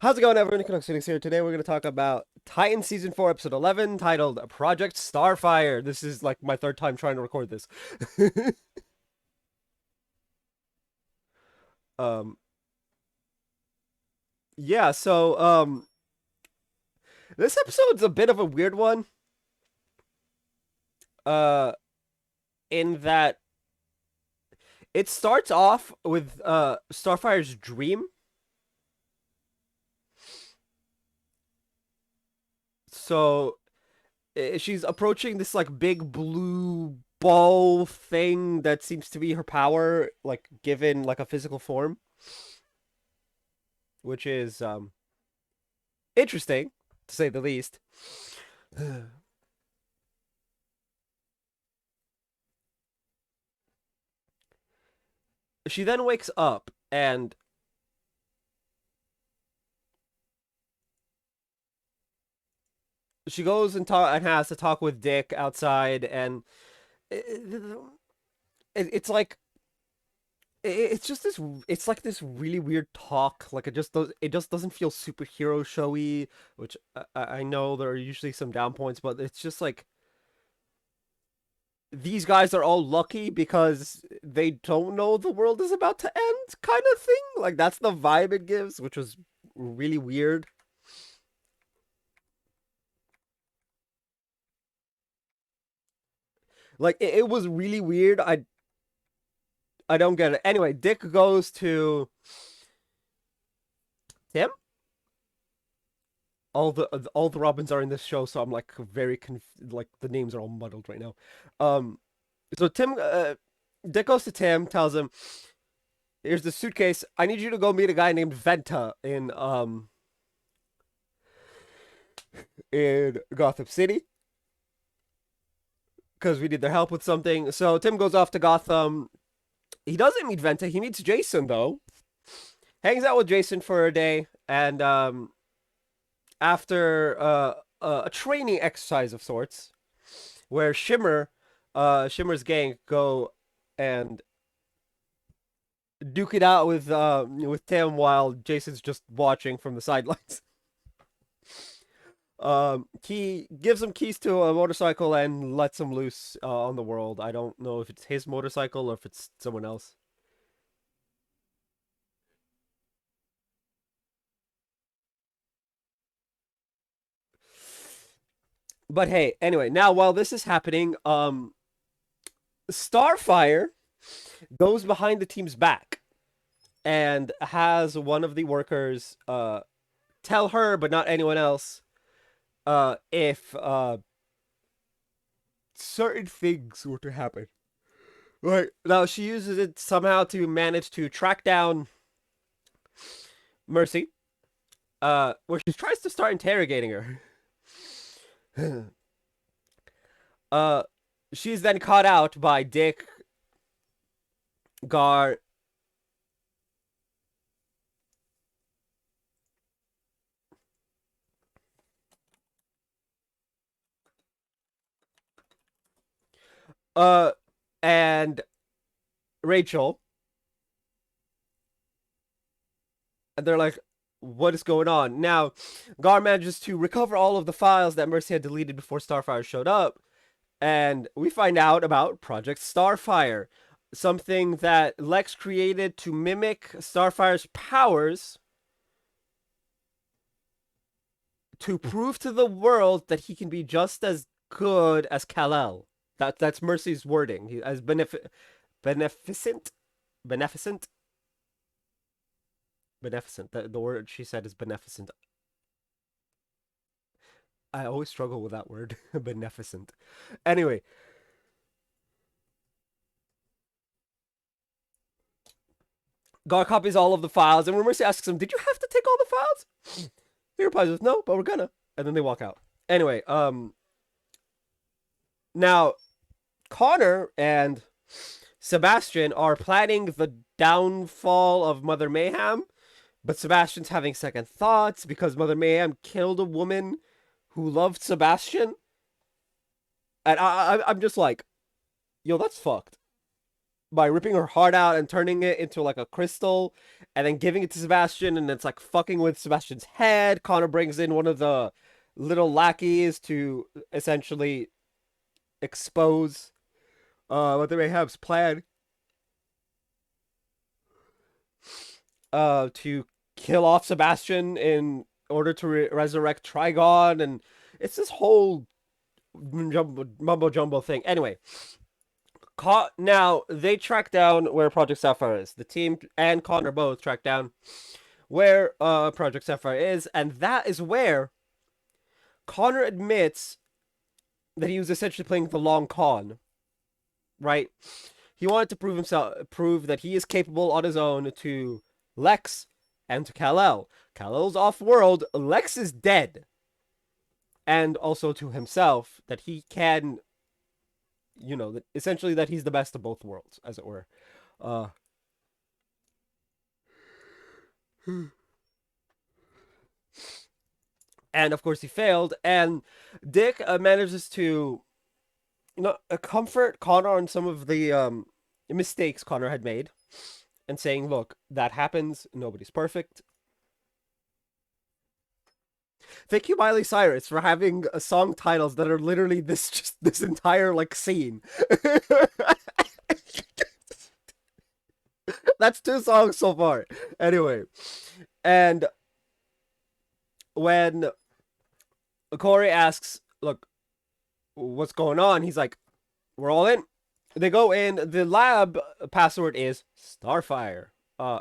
How's it going, everyone? Canucks Phoenix here. Today we're going to talk about Titan Season 4, Episode 11, titled Project Starfire. This is like my third time trying to record this. um, yeah, this episode's a bit of a weird one, uh, in that it starts off with Starfire's dream. So she's approaching this like big blue ball thing that seems to be her power, like given like a physical form, which is interesting to say the least. She then wakes up and she goes and has to talk with Dick outside, and it's like it's just this it's like this really weird talk. Like it just doesn't feel superhero showy, which I know there are usually some down points, but it's just like these guys are all lucky because they don't know the world is about to end, kind of thing. Like that's the vibe it gives, which was really weird. Like it was really weird. I don't get it. Anyway, Dick goes to Tim. All the Robins are in this show, so I'm like like the names are all muddled right now. Um, so Dick goes to Tim, tells him, "Here's the suitcase. I need you to go meet a guy named Venta in Gotham City because we need their help with something." So Tim goes off to Gotham. He doesn't meet Venta. He meets Jason though. Hangs out with Jason for a day, and after a training exercise of sorts, where Shimmer's gang go and duke it out with Tim while Jason's just watching from the sidelines. He gives him keys to a motorcycle and lets him loose on the world. I don't know if it's his motorcycle or if it's someone else. But hey, anyway, now while this is happening, Starfire goes behind the team's back and has one of the workers tell her, but not anyone else, if certain things were to happen. Right. Now she uses it somehow to manage to track down Mercy, where she tries to start interrogating her. uh, she's then caught out by Dick, Gar, uh, and Rachel, and they're like, "What is going on?" Now, Gar manages to recover all of the files that Mercy had deleted before Starfire showed up, and we find out about Project Starfire, something that Lex created to mimic Starfire's powers to prove to the world that he can be just as good as Kal-El. That's Mercy's wording. He, as beneficent, beneficent, beneficent. The word she said is beneficent. I always struggle with that word, beneficent. Anyway, God copies all of the files, and when Mercy asks him, "Did you have to take all the files?" He replies with, "No, but we're gonna," and then they walk out. Anyway, now Connor and Sebastian are planning the downfall of Mother Mayhem, but Sebastian's having second thoughts because Mother Mayhem killed a woman who loved Sebastian, and I'm just like, yo, that's fucked. by ripping her heart out and turning it into like a crystal and then giving it to Sebastian, and it's like fucking with Sebastian's head. Connor brings in one of the little lackeys to essentially expose what the Mayhem's plan to kill off Sebastian in order to resurrect Trigon, and it's this whole mumbo jumbo thing. Anyway, now they track down where Project Sapphire is. The team and Connor both track down where Project Sapphire is, and that is where Connor admits that he was essentially playing the long con, right? He wanted to prove that he is capable on his own to Lex and to Kal-El. Kal-El's off-world, Lex is dead. And also to himself, that he can, essentially that he's the best of both worlds, as it were. Uh, and of course he failed, and Dick manages to comfort Connor on some of the mistakes Connor had made, and saying, look, that happens, nobody's perfect. Thank you, Miley Cyrus, for having song titles that are literally this entire like scene. That's 2 songs so far. Anyway, and when Corey asks, "Look, what's going on?" He's like, "We're all in." They go in. The lab password is Starfire.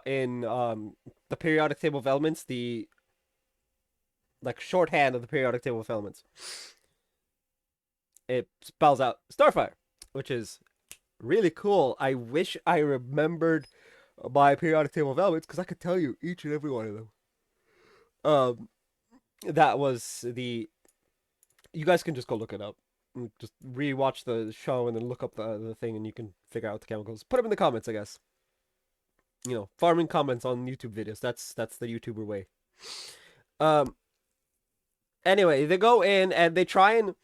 In the periodic table of elements, the like shorthand of the periodic table of elements, it spells out Starfire, which is really cool. I wish I remembered my periodic table of elements because I could tell you each and every one of them. That was the. You guys can just go look it up. Just rewatch the show and then look up the thing, and you can figure out the chemicals. Put them in the comments, I guess. Farming comments on YouTube videos. That's the YouTuber way. Anyway, they go in and they try and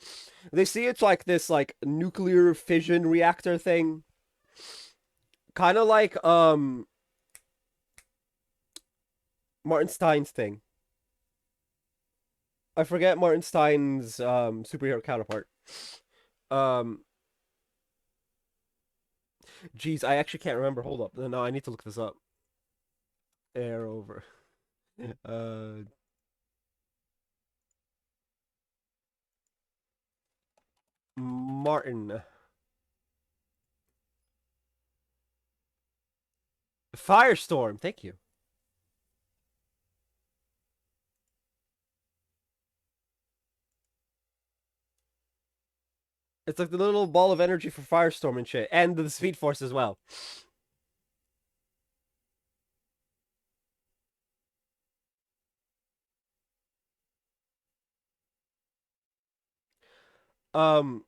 they see it's like this like nuclear fission reactor thing. Kind of like Martin Stein's thing. I forget Martin Stein's superhero counterpart. Um Geez, I actually can't remember. Hold up. No, I need to look this up. Air over. Uh Martin. Firestorm. Thank you. It's like the little ball of energy for Firestorm and shit, and the Speed Force as well. Um,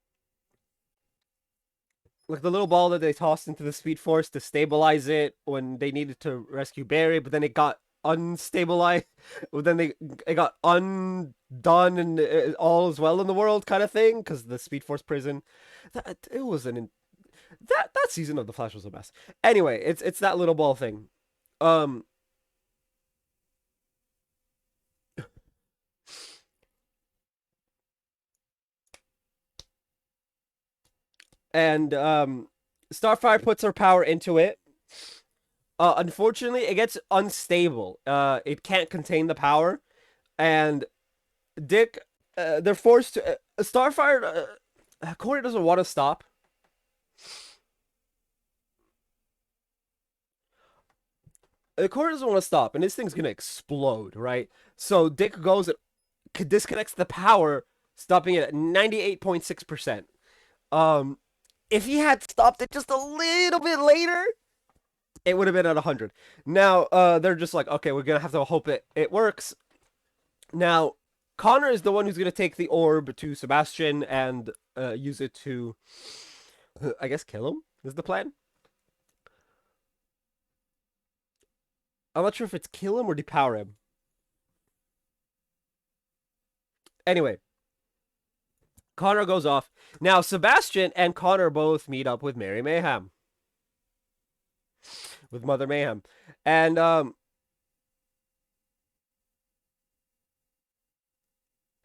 like the little ball that they tossed into the Speed Force to stabilize it when they needed to rescue Barry, but then it got unstabilized. Well, then it got undone, and all is well in the world kind of thing because the Speed Force prison. That it was that season of the Flash was a mess. Anyway, it's that little ball thing. Um, and Starfire puts her power into it. Unfortunately, it gets unstable. It can't contain the power, and Dick, they're forced to. Starfire, Corey doesn't want to stop. Corey doesn't want to stop, and this thing's gonna explode, right? So Dick goes and disconnects the power, stopping it at 98.6%. Um, if he had stopped it just a little bit later, it would have been at 100. Now, they're just like, okay, we're gonna have to hope it works. Now, Connor is the one who's gonna take the orb to Sebastian and use it to, I guess, kill him. Is the plan? I'm not sure if it's kill him or depower him. Anyway, Connor goes off. Now, Sebastian and Connor both meet up with Mary Mayhem. with Mother Mayhem, and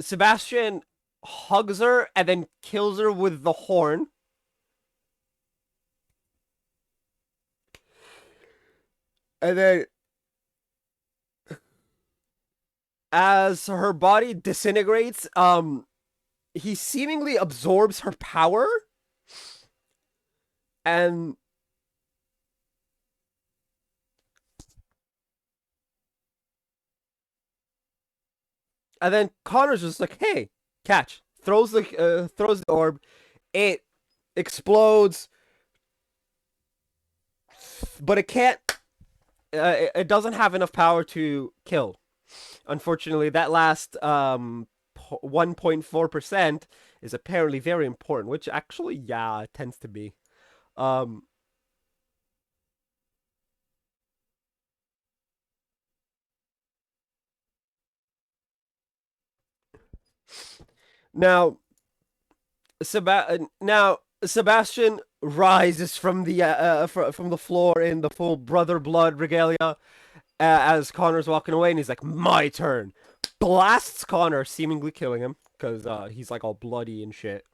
Sebastian hugs her and then kills her with the horn. And then as her body disintegrates, he seemingly absorbs her power and then Connor's just like, "Hey, catch!" Throws the orb. It explodes, but it can't. It doesn't have enough power to kill. Unfortunately, that last 1.4% is apparently very important, which actually, yeah, it tends to be. Um, now, Sebastian rises from the floor in the full brother blood regalia as Connor's walking away, and he's like, "My turn." Blasts Connor, seemingly killing him because he's like all bloody and shit.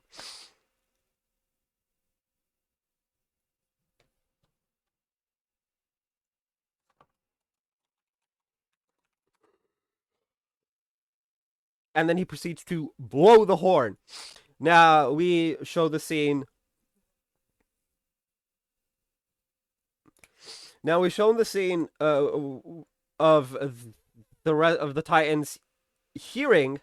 And then he proceeds to blow the horn. Now we show the scene. Now we show the scene of of the Titans hearing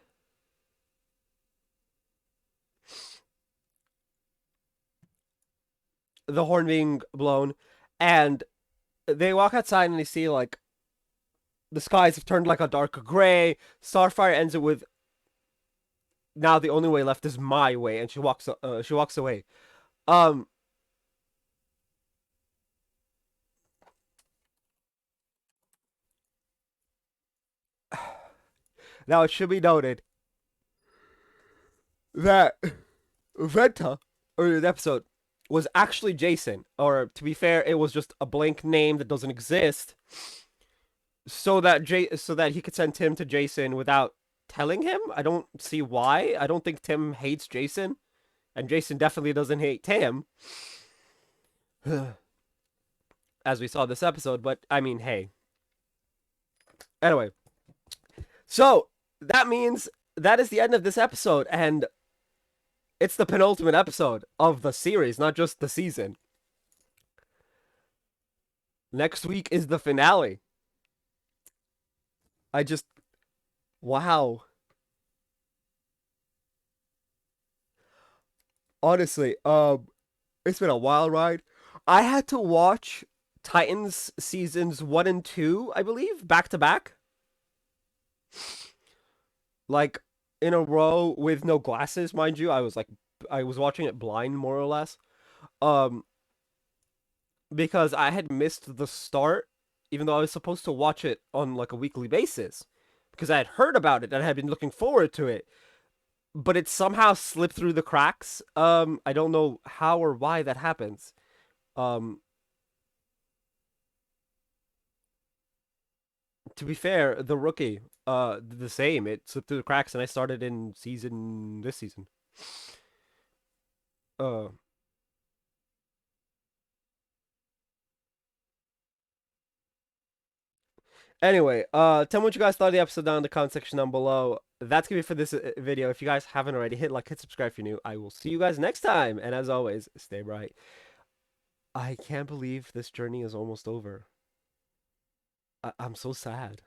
the horn being blown, and they walk outside and they see like the skies have turned like a dark gray. Starfire ends it with, "Now the only way left is my way," and she walks away. Um, Now it should be noted that Venta, or the episode, was actually Jason, or to be fair, it was just a blank name that doesn't exist, so that he could send Tim to Jason without telling him. I don't see why. I don't think Tim hates Jason, and Jason definitely doesn't hate Tim, as we saw this episode. But I mean, hey. Anyway, so that means that is the end of this episode, and it's the penultimate episode of the series, not just the season. Next week is the finale. I just, wow. Honestly, it's been a wild ride. I had to watch Titans seasons 1 and 2, I believe, back to back, like in a row with no glasses, mind you. I was watching it blind more or less. Um because I had missed the start, even though I was supposed to watch it on like a weekly basis because I had heard about it and I had been looking forward to it, but it somehow slipped through the cracks. I don't know how or why that happens. Um, to be fair, the rookie, the same. It slipped through the cracks, and I started in this season. Uh, Anyway, tell me what you guys thought of the episode down in the comment section down below. That's gonna be for this video. If you guys haven't already, hit like, hit subscribe if you're new. I will see you guys next time, and as always, stay bright. I can't believe this journey is almost over. I'm so sad.